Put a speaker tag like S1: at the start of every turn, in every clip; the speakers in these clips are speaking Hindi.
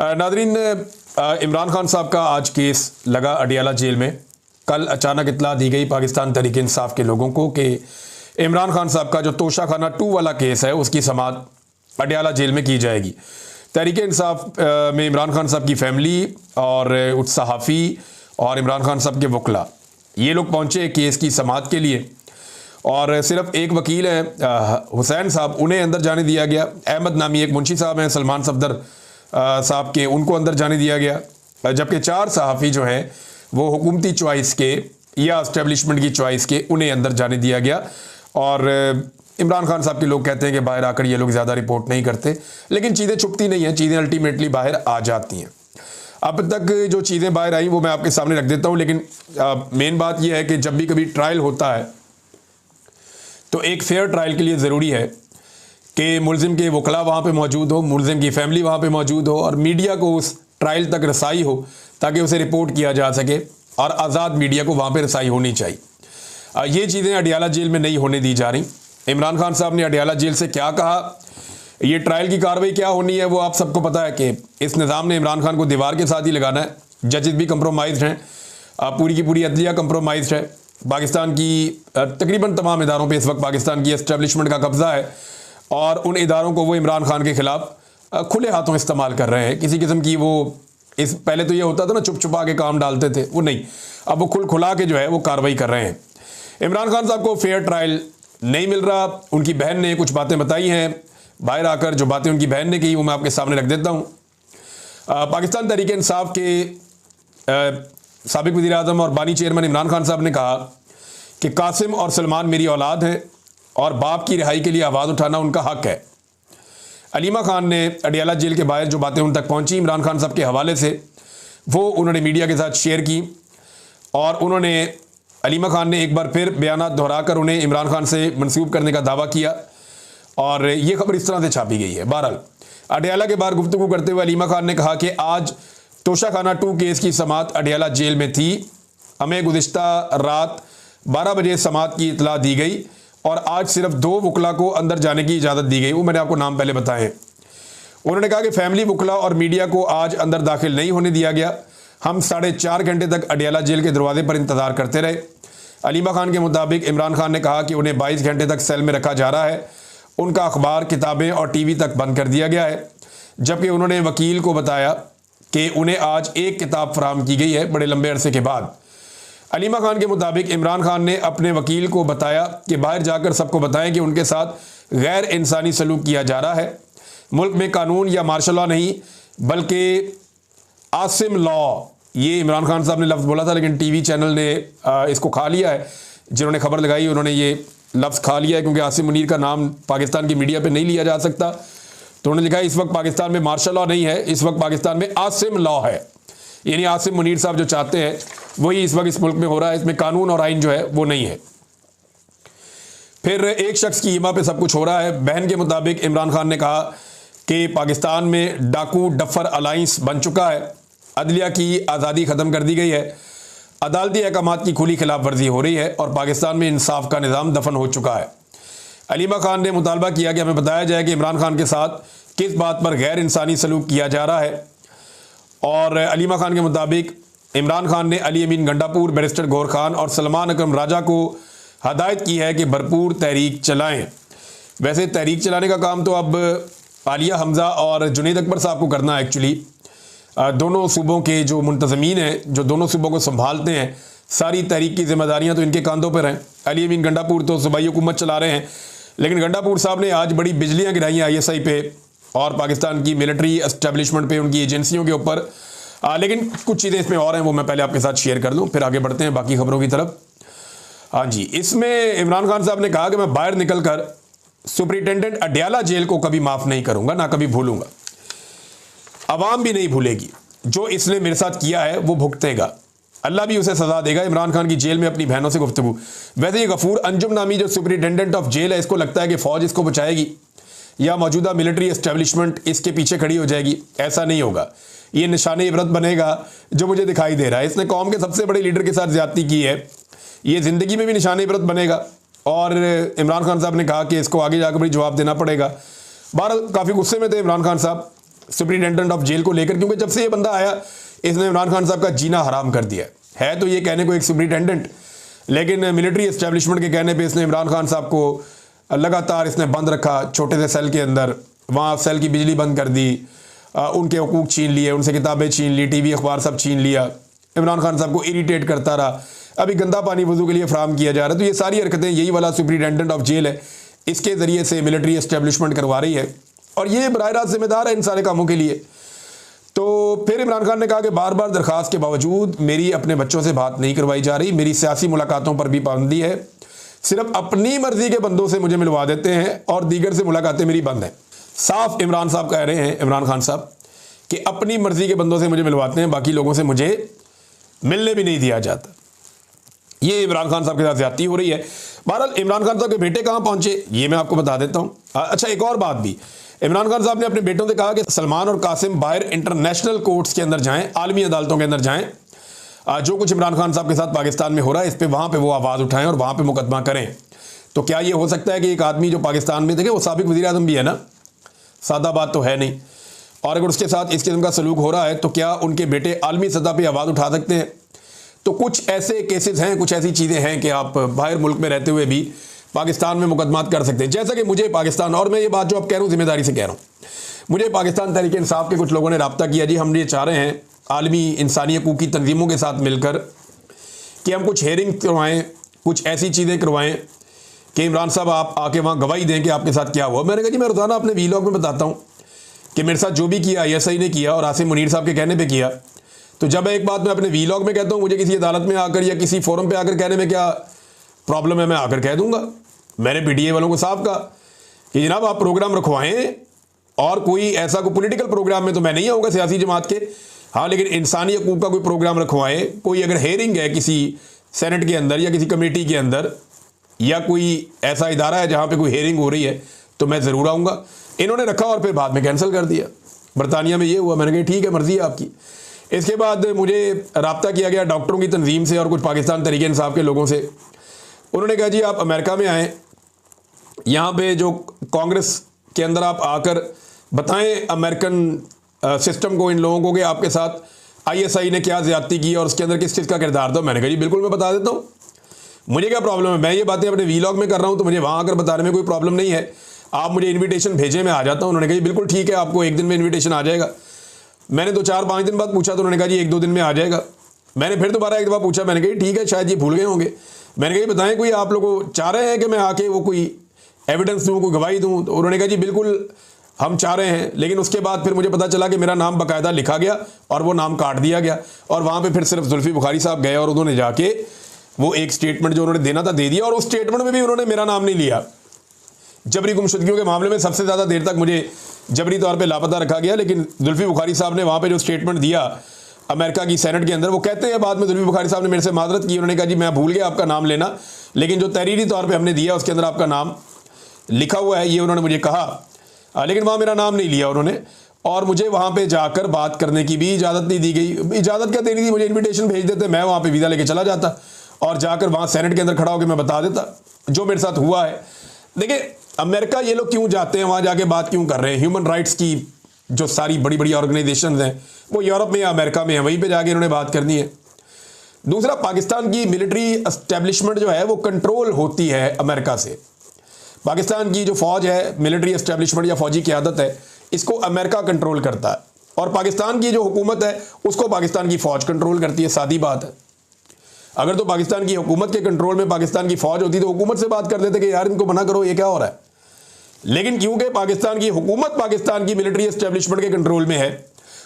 S1: नादरीन, इमरान खान साहब का आज केस लगा अडियाला जेल में। कल अचानक इत्तला दी गई पाकिस्तान तहरीक इंसाफ के लोगों को कि इमरान खान साहब का जो तोशाखाना 2 वाला केस है उसकी समाअत अडियाला जेल में की जाएगी। तहरीक इंसाफ में इमरान खान साहब की फैमिली और उस सहाफ़ी और इमरान खान साहब के वकला, ये लोग पहुँचे केस की समाअत के लिए और सिर्फ एक वकील है हुसैन साहब, उन्हें अंदर जाने दिया गया। अहमद नामी एक मुंशी साहब हैं सलमान सफदर साहब के, उनको अंदर जाने दिया गया। जबकि 4 सहाफ़ी जो हैं वो हुकूमती चॉइस के या इस्टेब्लिशमेंट की चॉइस के, उन्हें अंदर जाने दिया गया। और इमरान खान साहब के लोग कहते हैं कि बाहर आकर ये लोग ज़्यादा रिपोर्ट नहीं करते, लेकिन चीज़ें छुपती नहीं हैं, चीज़ें अल्टीमेटली बाहर आ जाती हैं। अब तक जो चीज़ें बाहर आई वो मैं आपके सामने रख देता हूँ, लेकिन मेन बात यह है कि जब भी कभी ट्रायल होता है तो एक फेयर ट्रायल के लिए ज़रूरी है कि मुलजिम के वकला वहाँ पे मौजूद हो, मुलजिम की फैमिली वहाँ पे मौजूद हो और मीडिया को उस ट्रायल तक रसाई हो ताकि उसे रिपोर्ट किया जा सके और आज़ाद मीडिया को वहाँ पे रसाई होनी चाहिए। ये चीज़ें अडियाला जेल में नहीं होने दी जा रही। इमरान खान साहब ने अडियाला जेल से क्या कहा, ये ट्रायल की कार्रवाई क्या होनी है, वो आप सबको पता है कि इस निज़ाम ने इमरान खान को दीवार के साथ ही लगाना है। जजेस भी कंप्रोमाइज़ हैं, पूरी की पूरी अदलिया कंप्रोमाइज़ है। पाकिस्तान की तकरीबन तमाम इदारों पे इस वक्त पाकिस्तान की एस्टेब्लिशमेंट का कब्ज़ा है और उन इदारों को वो इमरान खान के ख़िलाफ़ खुले हाथों इस्तेमाल कर रहे हैं। किसी किस्म की वो इस पहले तो ये होता था ना चुप छुपा के काम डालते थे, वो नहीं, अब वो खुला के जो है वो कार्रवाई कर रहे हैं। इमरान खान साहब को फेयर ट्रायल नहीं मिल रहा। उनकी बहन ने कुछ बातें बताई हैं बाहर आकर, जो बातें उनकी बहन ने की वो मैं आपके सामने रख देता हूँ। पाकिस्तान तहरीक इंसाफ के साबिक वज़ीर आज़म और बानी चेयरमैन इमरान खान साहब ने कहा कि कासिम और सलमान मेरी औलाद हैं और बाप की रिहाई के लिए आवाज़ उठाना उनका हक़ है। अलीमा खान ने अडियाला जेल के बाहर जो बातें उन तक पहुंची इमरान खान साहब के हवाले से, वो उन्होंने मीडिया के साथ शेयर की और उन्होंने अलीमा खान ने एक बार फिर बयानात दोहराकर उन्हें इमरान खान से मंसूब करने का दावा किया और ये खबर इस तरह से छापी गई है। बहरहाल अडियाला के बाहर गुफ्तगू करते हुए अलीमा खान ने कहा कि आज तोशाखाना 2 केस की समाअत अडियाला जेल में थी। हमें गुज़िश्ता रात 12 बजे समाअत की इतला दी गई और आज सिर्फ 2 वकला को अंदर जाने की इजाज़त दी गई। वो मैंने आपको नाम पहले बताए हैं। उन्होंने कहा कि फैमिली, वकला और मीडिया को आज अंदर दाखिल नहीं होने दिया गया। हम 4.5 घंटे तक अडियाला जेल के दरवाजे पर इंतज़ार करते रहे। अलीमा खान के मुताबिक इमरान खान ने कहा कि उन्हें 22 घंटे तक सेल में रखा जा रहा है। उनका अखबार, किताबें और टीवी तक बंद कर दिया गया है। जबकि उन्होंने वकील को बताया कि उन्हें आज एक किताब फराहम की गई है बड़े लंबे अरसे के बाद। अलीमा खान के मुताबिक इमरान खान ने अपने वकील को बताया कि बाहर जाकर सबको बताएं कि उनके साथ गैर इंसानी सलूक किया जा रहा है। मुल्क में कानून या मार्शल लॉ नहीं बल्कि आसिम लॉ, ये इमरान खान साहब ने लफ्ज़ बोला था, लेकिन टीवी चैनल ने इसको खा लिया है। जिन्होंने खबर लगाई उन्होंने ये लफ्ज़ खा लिया है क्योंकि आसिम मुनीर का नाम पाकिस्तान की मीडिया पर नहीं लिया जा सकता। तो उन्होंने लिखा इस वक्त पाकिस्तान में मार्शल लॉ नहीं है, इस वक्त पाकिस्तान में आसिम लॉ है। यानी आसिम मुनीर साहब जो चाहते हैं वही इस वक्त इस मुल्क में हो रहा है। इसमें कानून और आइन जो है वो नहीं है। फिर एक शख्स की ईमा पे सब कुछ हो रहा है। बहन के मुताबिक इमरान खान ने कहा कि पाकिस्तान में डाकू डफर अलाइंस बन चुका है। अदलिया की आज़ादी ख़त्म कर दी गई है। अदालती अहकामात की खुली खिलाफ वर्जी हो रही है और पाकिस्तान में इंसाफ का निज़ाम दफन हो चुका है। अलीमा खान ने मुतालबा किया कि हमें बताया जाए कि इमरान खान के साथ किस बात पर गैर इंसानी सलूक किया जा रहा है। और अलीमा खान के मुताबिक इमरान खान ने अली अमीन गंडापुर, बैरिस्टर गौहर खान और सलमान अकरम राजा को हदायत की है कि भरपूर तहरीक चलाएं। वैसे तहरीक चलाने का काम तो अब आलिया हमज़ा और जुनैद अकबर साहब को करना है। एक्चुअली दोनों सूबों के जो मुंतज़मीन हैं, जो दोनों सूबों को संभालते हैं, सारी तहरीक की जिम्मेदारियाँ तो इनके कंधों पर हैं। अली अमीन गंडापुर तो सूबाई हुकूमत चला रहे हैं, लेकिन गंडापुर साहब ने आज बड़ी बिजलियाँ गिराई ISI पे और पाकिस्तान की मिलिट्री एस्टेब्लिशमेंट पे, उनकी एजेंसियों के ऊपर। लेकिन कुछ चीज़ें इसमें और हैं, वो मैं पहले आपके साथ शेयर कर लूँ, फिर आगे बढ़ते हैं बाकी खबरों की तरफ। हाँ जी, इसमें इमरान खान साहब ने कहा कि मैं बाहर निकल कर सुपरिटेंडेंट अडियाला जेल को कभी माफ़ नहीं करूँगा, ना कभी भूलूँगा। अवाम भी नहीं भूलेगी। जो इसने मेरे साथ किया है वो भुगतेगा, अल्लाह भी उसे सज़ा देगा। इमरान खान की जेल में अपनी बहनों से गुफ्तगू। वैसे ये गफूर अंजुम नामी जो सुपरिटेंडेंट ऑफ जेल है, इसको लगता है कि फ़ौज इसको बचाएगी या मौजूदा मिलिट्री एस्टेब्लिशमेंट इसके पीछे खड़ी हो जाएगी। ऐसा नहीं होगा। ये निशान इबरत बनेगा जो मुझे दिखाई दे रहा है। इसने कौम के सबसे बड़े लीडर के साथ ज़्यादती की है, ये ज़िंदगी में भी निशान इबरत बनेगा। और इमरान खान साहब ने कहा कि इसको आगे जाकर भी जवाब देना पड़ेगा। बहरहाल काफ़ी गुस्से में थे इमरान खान साहब, सुप्रिटेंडेंट ऑफ जेल को लेकर, क्योंकि जब से ये बंदा आया इसने इमरान खान साहब का जीना हराम कर दिया है। तो ये कहने को एक सुप्रिटेंडेंट, लेकिन मिलिट्री एस्टेब्लिशमेंट के कहने पे इसने इमरान खान साहब को लगातार इसने बंद रखा छोटे से सेल के अंदर। वहाँ सेल की बिजली बंद कर दी, उनके हुकूक छीन लिए, उनसे किताबें छीन ली, टीवी अखबार सब छीन लिया। इमरान खान साहब को इरिटेट करता रहा। अभी गंदा पानी वजू के लिए फराहम किया जा रहा है। तो ये सारी हरकतें यही वाला सुप्रिटेंडेंट ऑफ जेल है, इसके ज़रिए से मिलिट्री एस्टेब्लिशमेंट करवा रही है, और ये बराह रास्त जिम्मेदार है इन सारे कामों के लिए। तो फिर इमरान खान ने कहा कि बार बार दरख्वास्त के बावजूद मेरी अपने बच्चों से बात नहीं करवाई जा रही, मेरी सियासी मुलाकातों पर भी पाबंदी है, सिर्फ अपनी मर्जी के बंदों से मुझे मिलवा देते हैं और दीगर से मुलाकातें मेरी बंद हैं। साफ इमरान साहब कह रहे हैं, इमरान खान साहब, कि अपनी मर्जी के बंदों से मुझे मिलवाते हैं, बाकी लोगों से मुझे मिलने भी नहीं दिया जाता। ये इमरान खान साहब के साथ ज्यादती हो रही है। बहरहाल इमरान खान साहब के बेटे कहाँ पहुंचे ये मैं आपको बता देता हूँ। अच्छा, एक और बात भी, इमरान खान साहब ने अपने बेटों से कहा कि सलमान और कासिम बाहर इंटरनेशनल कोर्ट्स के अंदर जाएं, आलमी अदालतों के अंदर जाएं, जो कुछ इमरान खान साहब के साथ पाकिस्तान में हो रहा है इस पे वहाँ पे वो आवाज़ उठाएं और वहाँ पे मुकदमा करें। तो क्या ये हो सकता है कि एक आदमी जो पाकिस्तान में, देखिए वो साबिक वज़ीर आज़म भी है ना, सादा बात तो है नहीं, और अगर उसके साथ इस किस्म का सलूक हो रहा है तो क्या उनके बेटे आलमी सतह पर आवाज़ उठा सकते हैं? तो कुछ ऐसे केसेस हैं, कुछ ऐसी चीज़ें हैं कि आप बाहर मुल्क में रहते हुए भी पाकिस्तान में मुकदमात कर सकते हैं। जैसा कि मुझे पाकिस्तान, और मैं ये बात जो आप कह रहा हूँ जिम्मेदारी से कह रहा हूँ, मुझे पाकिस्तान तहरीक इंसाफ के कुछ लोगों ने रब्ता किया, जी हम ये चाह रहे हैं आलमी इंसानी हकूक़ की तंजीमों के साथ मिलकर कि हम कुछ हेयरिंग करवाएं, कुछ ऐसी चीज़ें करवाएं कि इमरान साहब आप आके वहाँ गवाही दें कि आपके साथ क्या हुआ। मैंने कहा जी मैं रोज़ाना अपने वीलॉग में बताता हूँ कि मेरे साथ जो भी किया ISI ने किया और आसिम मुनीर साहब के कहने पर किया। तो जब एक बात मैं अपने वीलॉग में कहता हूँ, मुझे किसी अदालत में आकर या किसी फोरम पे आकर कहने में क्या प्रॉब्लम है, मैं आकर कह दूंगा। मैंने PTA वालों को साफ कहा कि जनाब आप प्रोग्राम रखवाएं, और कोई ऐसा कोई पॉलिटिकल प्रोग्राम में तो मैं नहीं आऊँगा सियासी जमात के, हाँ, लेकिन इंसानी हकूक़ का कोई प्रोग्राम रखवाएं। कोई अगर हेयरिंग है किसी सेनेट के अंदर या किसी कमेटी के अंदर, या कोई ऐसा इदारा है जहाँ पर कोई हेयरिंग हो रही है, तो मैं ज़रूर आऊँगा। इन्होंने रखा और फिर बाद में कैंसिल कर दिया। बरतानिया में ये हुआ। मैंने कहा ठीक है, मर्ज़ी है आपकी। इसके बाद मुझे रब्ता किया गया डॉक्टरों की तंजीम से और कुछ पाकिस्तान तहरीक इंसाफ के लोगों से। उन्होंने कहा जी आप अमेरिका में आएँ, यहाँ पे जो कांग्रेस के अंदर आप आकर बताएं अमेरिकन सिस्टम को, इन लोगों को, कि आपके साथ ISI ने क्या ज़्यादती की और उसके अंदर किस चीज़ का किरदार था। मैंने कहा जी बिल्कुल मैं बता देता हूँ, मुझे क्या प्रॉब्लम है, मैं ये बातें अपने वीलॉग में कर रहा हूँ तो मुझे वहाँ आकर बताने में कोई प्रॉब्लम नहीं है। आप मुझे इन्विटेशन भेजें, मैं आ जाता हूँ। उन्होंने कहा जी बिल्कुल ठीक है, आपको एक दिन में इन्विटेशन आ जाएगा। मैंने तो 4-5 दिन बाद पूछा तो उन्होंने कहा जी 1-2 दिन में आ जाएगा। मैंने फिर दोबारा एक दफ़ा पूछा, मैंने कहा ठीक है, शायद ये भूल गए होंगे। मैंने कहा बताएं कोई आप लोग चाह रहे हैं कि मैं आके वो कोई एविडेंस दूँ, कोई गवाही दूँ? तो उन्होंने कहा जी बिल्कुल हम चाह रहे हैं। लेकिन उसके बाद फिर मुझे पता चला कि मेरा नाम बाकायदा लिखा गया और वो नाम काट दिया गया, और वहाँ पर फिर सिर्फ जुल्फी बुखारी साहब गए और उन्होंने जाके वो एक स्टेटमेंट जो उन्होंने देना था दे दिया, और उस स्टेटमेंट में भी उन्होंने मेरा नाम नहीं लिया। जबरी गुमशुदगियों के मामले में सबसे ज़्यादा देर तक मुझे जबरी तौर पे लापता रखा गया, लेकिन जुल्फी बुखारी साहब ने वहाँ पे जो स्टेटमेंट दिया अमेरिका की सेनेट के अंदर, वो कहते हैं बाद में जुल्फी बुखारी साहब ने मेरे से माजरत की। उन्होंने कहा जी मैं भूल गया आपका नाम लेना, लेकिन जो तहरीरी तौर पे हमने दिया उसके अंदर आपका नाम लिखा हुआ है, ये उन्होंने मुझे कहा। लेकिन वहाँ मेरा नाम नहीं लिया उन्होंने, और मुझे वहाँ पर जाकर बात करने की भी इजाज़त नहीं दी गई। इजाज़त क्या देनी थी, मुझे इन्विटेशन भेज देते, मैं वहाँ पर वीज़ा लेके चला जाता और जाकर वहाँ सेनेट के अंदर खड़ा होकर मैं बता देता जो मेरे साथ हुआ है। देखिए अमेरिका ये लोग क्यों जाते हैं, वहाँ जाके बात क्यों कर रहे हैं? ह्यूमन राइट्स की जो सारी बड़ी बड़ी ऑर्गेनाइजेशन हैं वो यूरोप में या अमेरिका में है, वहीं पे जाके इन्होंने बात करनी है। दूसरा, पाकिस्तान की मिलिट्री एस्टेब्लिशमेंट जो है वो कंट्रोल होती है अमेरिका से। पाकिस्तान की जो फ़ौज है, मिलिट्री एस्टेब्लिशमेंट या फ़ौजी क़यादत है, इसको अमेरिका कंट्रोल करता है, और पाकिस्तान की जो हुकूमत है उसको पाकिस्तान की फ़ौज कंट्रोल करती है। सादी बात है। अगर तो पाकिस्तान की हुकूमत के कंट्रोल में पाकिस्तान की फ़ौज होती तो हुकूमत से बात कर देते कि यार इनको मना करो, ये क्या हो रहा है। लेकिन क्योंकि पाकिस्तान की हुकूमत पाकिस्तान की मिलिट्री एस्टेब्लिशमेंट के कंट्रोल में है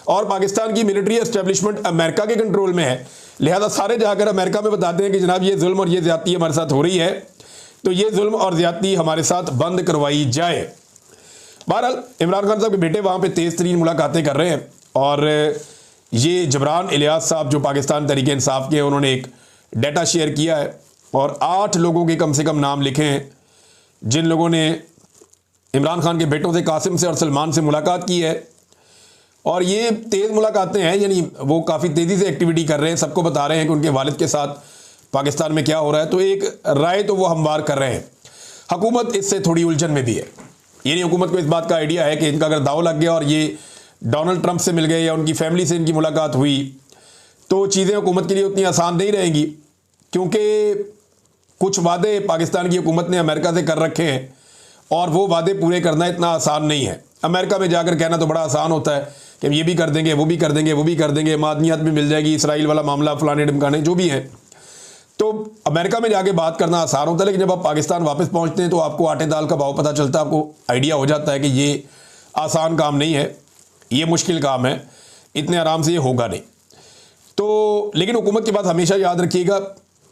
S1: और पाकिस्तान की मिलिट्री एस्टेब्लिशमेंट अमेरिका के कंट्रोल में है, लिहाजा सारे जाकर अमेरिका में बताते हैं कि जनाब ये जुल्म और ये ज़्यादती हमारे साथ हो रही है, तो ये जुल्म और ज़्यादती हमारे साथ बंद करवाई जाए। बहरहाल इमरान खान साहब के बेटे वहाँ पर तेज़ तरीन मुलाकातें कर रहे हैं, और ये जबरान इलियास साहब जो पाकिस्तान तहरीक इंसाफ के, उन्होंने एक डाटा शेयर किया है और 8 लोगों के कम से कम नाम लिखे हैं जिन लोगों ने इमरान खान के बेटों से, कासिम से और सलमान से मुलाकात की है। और ये तेज़ मुलाकातें हैं, यानी वो काफ़ी तेज़ी से एक्टिविटी कर रहे हैं, सबको बता रहे हैं कि उनके वालिद के साथ पाकिस्तान में क्या हो रहा है। तो एक राय तो वो हमवार कर रहे हैं। हुकूमत इससे थोड़ी उलझन में भी है, यानी हुकूमत को इस बात का आइडिया है कि इनका अगर दाव लग गया और ये डोनाल्ड ट्रंप से मिल गए या उनकी फैमिली से इनकी मुलाकात हुई, तो चीज़ें हुकूमत के लिए उतनी आसान नहीं रहेंगी, क्योंकि कुछ वादे पाकिस्तान की हुकूमत ने अमेरिका से कर रखे हैं और वो वादे पूरे करना इतना आसान नहीं है। अमेरिका में जाकर कहना तो बड़ा आसान होता है कि हम ये भी कर देंगे, वो भी कर देंगे, वो भी कर देंगे, मादनियात भी मिल जाएगी, इसराइल वाला मामला, फलाने ढमकाने जो भी है। तो अमेरिका में जाके बात करना आसान होता है, लेकिन जब आप पाकिस्तान वापस पहुंचते हैं तो आपको आटे दाल का भाव पता चलता है, आपको आइडिया हो जाता है कि ये आसान काम नहीं है, ये मुश्किल काम है, इतने आराम से ये होगा नहीं। तो लेकिन हुकूमत के पास हमेशा याद रखिएगा,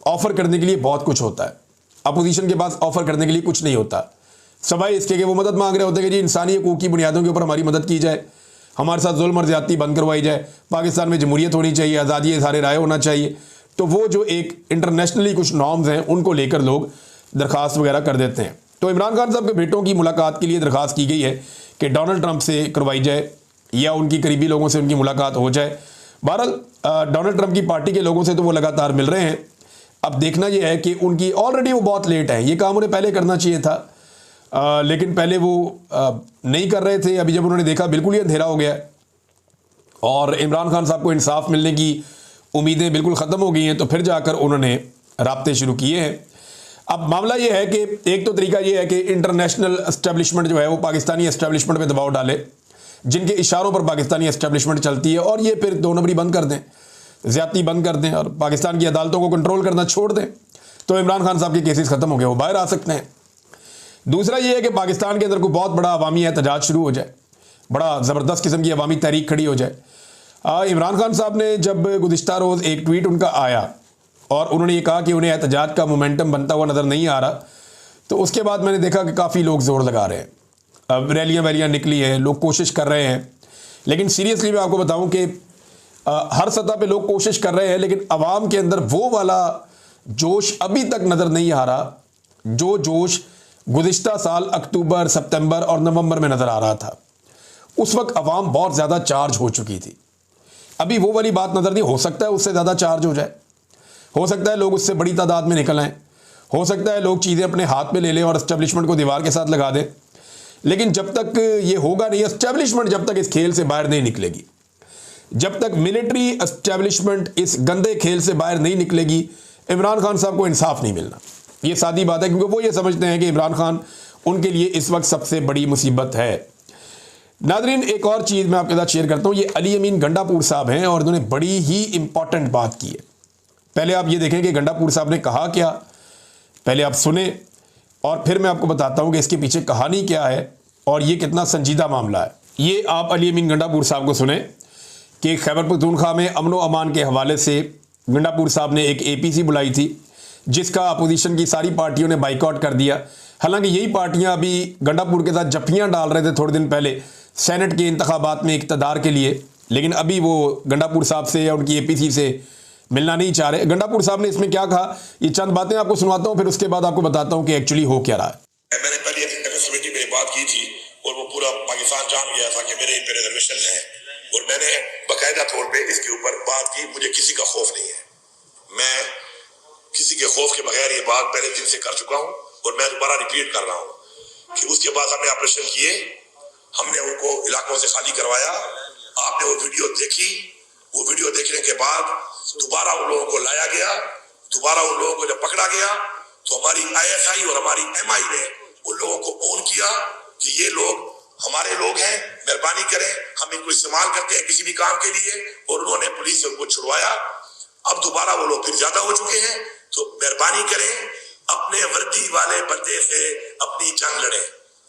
S1: ऑफ़र करने के लिए बहुत कुछ होता है, अपोजिशन के पास ऑफ़र करने के लिए कुछ नहीं होता, सवाए इसके कि वो मदद मांग रहे होते हैं कि जी इंसानी हकूक़ की बुनियादों के ऊपर हमारी मदद की जाए, हमारे साथ जुल्म और ज़्यादती बंद करवाई जाए, पाकिस्तान में जमहूरियत होनी चाहिए, आज़ादी इज़हार राय होना चाहिए। तो वो जो एक इंटरनेशनली कुछ नॉर्म्स हैं उनको लेकर लोग दरख्वास्त वगैरह कर देते हैं। तो इमरान खान साहब के बेटों की मुलाकात के लिए दरख्वास्त की गई है कि डोनाल्ड ट्रंप से करवाई जाए या उनकी करीबी लोगों से उनकी मुलाकात हो जाए। बहरहाल डोनाल्ड ट्रंप की पार्टी के लोगों से तो वो लगातार मिल रहे हैं। अब देखना यह है कि उनकी ऑलरेडी वो बहुत लेट है, ये काम उन्हें पहले करना चाहिए था, लेकिन पहले वो नहीं कर रहे थे। अभी जब उन्होंने देखा बिल्कुल ही अंधेरा हो गया और इमरान खान साहब को इंसाफ मिलने की उम्मीदें बिल्कुल ख़त्म हो गई हैं, तो फिर जाकर उन्होंने राब्ते शुरू किए हैं। अब मामला ये है कि एक तो तरीका ये है कि इंटरनेशनल एस्टेब्लिशमेंट जो है वो पाकिस्तानी एस्टेब्लिशमेंट पे दबाव डाले, जिनके इशारों पर पाकिस्तानी एस्टेब्लिशमेंट चलती है, और ये फिर दो नंबरी बंद कर दें, ज़्यादती बंद कर दें और पाकिस्तान की अदालतों को कंट्रोल करना छोड़ दें, तो इमरान खान साहब के केसेस ख़त्म हो गए, वो बाहर आ सकते हैं। दूसरा ये है कि पाकिस्तान के अंदर कोई बहुत बड़ा अवामी एहतजाज शुरू हो जाए, बड़ा ज़बरदस्त किस्म की अवामी तहरीक खड़ी हो जाए। इमरान खान साहब ने जब गुज़िश्ता रोज़ एक ट्वीट उनका आया और उन्होंने ये कहा कि उन्हें एहतजाज का मोमेंटम बनता हुआ नज़र नहीं आ रहा, तो उसके बाद मैंने देखा कि काफ़ी लोग ज़ोर लगा रहे हैं, अब रैलियाँ वैलियाँ निकली हैं, लोग कोशिश कर रहे हैं। लेकिन सीरियसली मैं आपको बताऊं कि हर सतह पे लोग कोशिश कर रहे हैं, लेकिन आवाम के अंदर वो वाला जोश अभी तक नज़र नहीं आ रहा जो जोश गुज़िश्ता साल अक्टूबर, सितंबर और नवंबर में नज़र आ रहा था। उस वक्त आवाम बहुत ज़्यादा चार्ज हो चुकी थी, अभी वो वाली बात नज़र नहीं। हो सकता है उससे ज़्यादा चार्ज हो जाए, हो सकता है लोग उससे बड़ी तादाद में निकल आएँ, हो सकता है लोग चीज़ें अपने हाथ में ले लें और एस्टेब्लिशमेंट को दीवार के साथ लगा दें। लेकिन जब तक ये होगा नहीं, एस्टेब्लिशमेंट जब तक इस खेल से बाहर नहीं निकलेगी, जब तक मिलिट्री एस्टेब्लिशमेंट इस गंदे खेल से बाहर नहीं निकलेगी, इमरान खान साहब को इंसाफ नहीं मिलना। ये सादी बात है, क्योंकि वो ये समझते हैं कि इमरान खान उनके लिए इस वक्त सबसे बड़ी मुसीबत है। नादरीन, एक और चीज़ मैं आपके साथ शेयर करता हूँ। ये अली अमीन गंडापुर साहब हैं और उन्होंने बड़ी ही इंपॉर्टेंट बात की है। पहले आप ये देखें कि गंडापुर साहब ने कहा क्या, पहले आप सुने और फिर मैं आपको बताता हूँ कि इसके पीछे कहानी क्या है और ये कितना संजीदा मामला है। ये आप अली अमीन गंडापुर साहब को सुने कि खैबर पख्तूनख्वा में अमन व अमान के हवाले से गंडापुर साहब ने एक APC बुलाई थी, जिसका अपोजिशन की सारी पार्टियों ने बाइकआउट कर दिया। हालांकि यही पार्टियां अभी गंडापुर के साथ जफ्फियां डाल रहे थे थोड़े दिन पहले सेनेट के इंतखाबात में इक़्तिदार के लिए, लेकिन अभी वो गंडापुर साहब से या उनकी APC से मिलना नहीं चाह रहे। गंडापुर साहब ने इसमें क्या कहा, ये चंद बातें आपको सुनवाता हूँ, फिर उसके बाद आपको बताता हूँ कि एक्चुअली हो क्या रहा है।
S2: मैंने पहले कमेटी में बात की थी और वो पूरा पाकिस्तान जान गया था कि मेरे पे रिजर्वेशन है, और मैंने बाकायदा तौर पे इसके ऊपर बात की। मुझे किसी का खौफ नहीं है, मैं किसी के खौफ के बगैर ये बात पहले दिन से कर चुका हूँ और मैं दोबारा रिपीट कर रहा हूँ कि उसके बाद हमने ऑपरेशन किए, हमने उनको इलाकों से खाली करवाया। आपने वो वीडियो देखी, वो वीडियो देखने के बाद दोबारा उन लोगों को लाया गया, दोबारा उन लोगों को जब पकड़ा गया तो हमारी ISI और हमारी MI ने उन लोगों को ऑन किया कि ये लोग हमारे लोग हैं, मेहरबानी करें, हम इनको इस्तेमाल करते हैं किसी भी काम के लिए, और उन्होंने पुलिस से उनको छुड़वाया। अब दोबारा वो लोग फिर ज्यादा हो चुके हैं, तो मेहरबानी करें अपने वर्दी वाले बंदे से अपनी जंग लड़ें।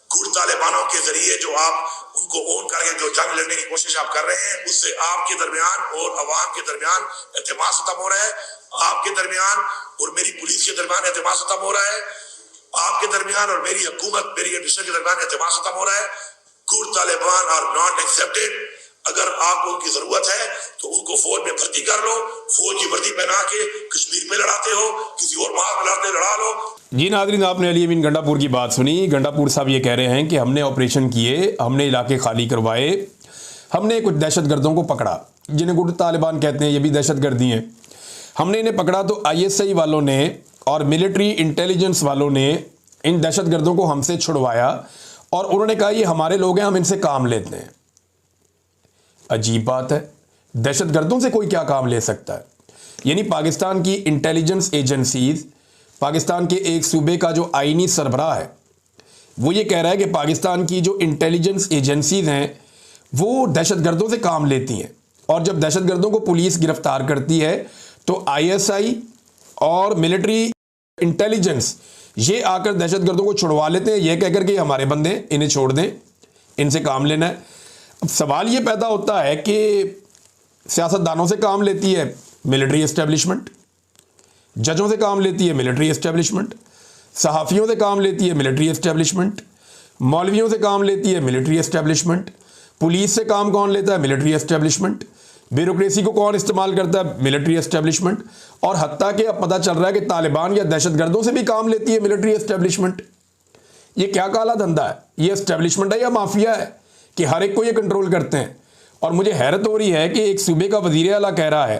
S2: गुट तालिबानों के जरिए जो आप उनको ओन करके जो जंग लड़ने की कोशिश आप कर रहे हैं, उससे आपके दरमियान और अवाम के दरमियान एतमाद खत्म हो रहा है, आपके दरमियान और मेरी पुलिस के दरमियान एतमाद खत्म हो रहा है, आपके दरमियान और मेरी हुकूमत, मेरी एडमिनिस्ट्रेशन के दरमियान एतमाद खत्म हो रहा है। गुट तालिबान आर नॉट एक्सेप्टेड। अगर आपको उनकी जरूरत है तो उनको फौज में भर्ती कर लो, फौज की वर्दी पहना के कश्मीर में लड़ाते हो, किसी और मार में लड़ते लड़ा लो।
S1: जी नाज़रीन, आपने अली अमीन गंडापुर की बात सुनी। गंडापुर साहब ये कह रहे हैं कि हमने ऑपरेशन किए, हमने इलाके खाली करवाए, हमने कुछ दहशतगर्दों को पकड़ा, जिन्हें गुट तालिबान कहते हैं, ये भी दहशतगर्दी हैं। हमने इन्हें पकड़ा तो ISI वालों ने और मिलिट्री इंटेलिजेंस वालों ने इन दहशतगर्दों को हमसे छुड़वाया और उन्होंने कहा ये हमारे लोग हैं, हम इनसे काम लेते हैं। अजीब बात है, दहशतगर्दों से कोई क्या काम ले सकता है? यानी पाकिस्तान की इंटेलिजेंस एजेंसीज, पाकिस्तान के एक सूबे का जो आईनी सरबराह है वो ये कह रहा है कि पाकिस्तान की जो इंटेलिजेंस एजेंसीज हैं वो दहशतगर्दों से काम लेती हैं, और जब दहशतगर्दों को पुलिस गिरफ्तार करती है तो आईएसआई और मिलिट्री इंटेलिजेंस ये आकर दहशतगर्दों को छुड़वा लेते हैं, यह कहकर कि हमारे बंदे, इन्हें छोड़ दें, इनसे काम लेना है। अब सवाल ये पैदा होता है कि सियासतदानों से काम लेती है मिलिट्री एस्टेब्लिशमेंट, जजों से काम लेती है मिलिट्री एस्टेब्लिशमेंट, सहाफ़ियों से काम लेती है मिलिट्री एस्टेब्लिशमेंट, मौलवियों से काम लेती है मिलिट्री एस्टेब्लिशमेंट, पुलिस से काम कौन लेता है? Military establishment. ब्यूरोक्रेसी को कौन इस्तेमाल करता है? Military establishment. और हत्ता कि अब पता चल रहा है कि तालिबान या दहशतगर्दों से भी काम लेती है मिलिट्री एस्टेब्लिशमेंट। ये क्या काला धंधा है? ये एस्टेब्लिशमेंट है या माफिया है कि हर एक को ये कंट्रोल करते हैं? और मुझे हैरत हो रही है कि एक सूबे का वज़ीर आला कह रहा है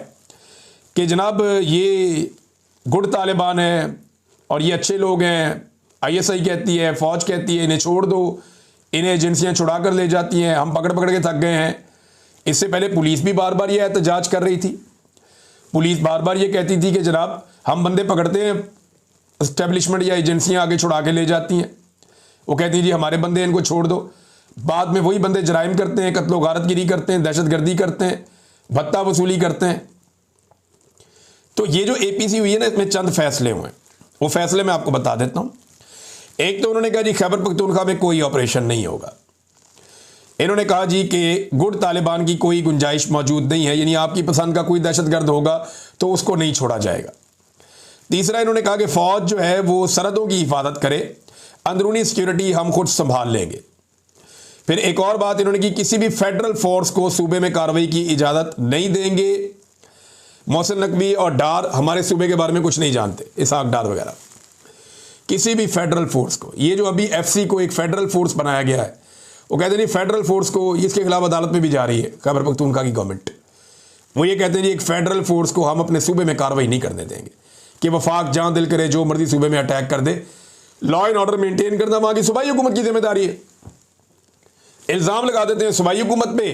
S1: कि जनाब ये गुड तालिबान है और ये अच्छे लोग हैं, आईएसआई कहती है, फ़ौज कहती है इन्हें छोड़ दो, इन्हें एजेंसियां छुड़ा कर ले जाती हैं, हम पकड़ पकड़ के थक गए हैं। इससे पहले पुलिस भी बार बार ये एहतजाज कर रही थी, पुलिस बार बार ये कहती थी कि जनाब हम बंदे पकड़ते हैं, एस्टेब्लिशमेंट या एजेंसियां आगे छुड़ा के ले जाती हैं। वो कहती जी हमारे बंदे, इनको छोड़ दो। बाद में वही बंदे जराइम करते हैं, कत्लो गारतगिरी करते हैं, दहशतगर्दी करते हैं, भत्ता वसूली करते हैं। तो ये जो एपीसी हुई है ना, इसमें चंद फैसले हुए, वो फैसले मैं आपको बता देता हूँ। एक तो उन्होंने कहा जी खैबर पख्तूनख्वा में कोई ऑपरेशन नहीं होगा। इन्होंने कहा जी कि गुड तालिबान की कोई गुंजाइश मौजूद नहीं है, यानी आपकी पसंद का कोई दहशतगर्द होगा तो उसको नहीं छोड़ा जाएगा। तीसरा, इन्होंने कहा कि फ़ौज जो है वो सरहदों की हिफाजत करे, अंदरूनी सिक्योरिटी हम खुद संभाल लेंगे। फिर एक और बात इन्होंने की, किसी भी फेडरल फोर्स को सूबे में कार्रवाई की इजाज़त नहीं देंगे। मोहसिन नकवी और डार हमारे सूबे के बारे में कुछ नहीं जानते, इसहाक डार वगैरह, किसी भी फेडरल फोर्स को, ये जो अभी एफसी को एक फेडरल फोर्स बनाया गया है, वो कहते हैं फेडरल फोर्स को, इसके खिलाफ अदालत में भी जा रही है खैबर पख्तूनख्वा की गवर्नमेंट। वो ये कहते हैं जी एक फेडरल फोर्स को हम अपने सूबे में कार्रवाई नहीं करने देंगे कि वफाक जहां दिल करे जो मर्जी सूबे में अटैक कर दे। लॉ एंड ऑर्डर मेंटेन करना वहां की सूबाई हुकूमत की जिम्मेदारी है। इल्ज़ाम लगा देते हैं सूबाई हुकूमत पे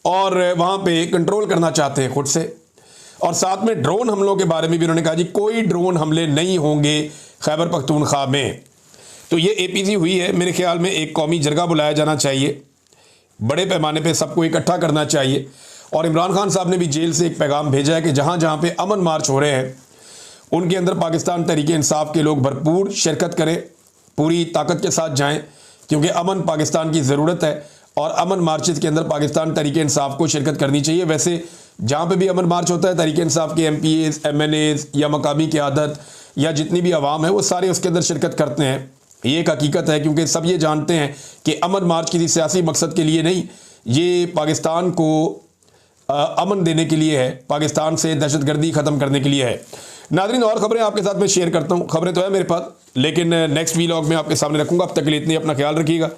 S1: और वहां पे कंट्रोल करना चाहते हैं खुद से। और साथ में ड्रोन हमलों के बारे में भी उन्होंने कहा जी कोई ड्रोन हमले नहीं होंगे खैबर पख्तूनख्वा में। तो ये एपीसी हुई है। मेरे ख्याल में एक कौमी जरगा बुलाया जाना चाहिए, बड़े पैमाने पे सबको इकट्ठा करना चाहिए। और इमरान खान साहब ने भी जेल से एक पैगाम भेजा है कि जहाँ जहाँ पे अमन मार्च हो रहे हैं उनके अंदर पाकिस्तान तहरीके इंसाफ के लोग भरपूर शिरकत करें, पूरी ताकत के साथ जाएं, क्योंकि अमन पाकिस्तान की ज़रूरत है और अमन मार्चेस के अंदर पाकिस्तान तहरीके इंसाफ को शिरकत करनी चाहिए। वैसे जहाँ पे भी अमन मार्च होता है तहरीके इंसाफ के MPAs, MNAs या मकामी क़यादत या जितनी भी आवाम है वो सारे उसके अंदर शिरकत करते हैं। ये एक हकीकत है, क्योंकि सब ये जानते हैं कि अमन मार्च किसी सियासी मकसद के लिए नहीं, ये पाकिस्तान को अमन देने के लिए है, पाकिस्तान से दहशतगर्दी ख़त्म करने के लिए है। नाज़रीन, और ख़बरें आपके साथ मैं शेयर करता हूँ, ख़बरें तो है मेरे पास, लेकिन नेक्स्ट वीलॉग में आपके सामने रखूँगा। अब तक के लिए इतनी अपना ख्याल रखिएगा,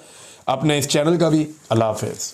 S1: अपने इस चैनल का भी। अल्लाह हाफ़िज़।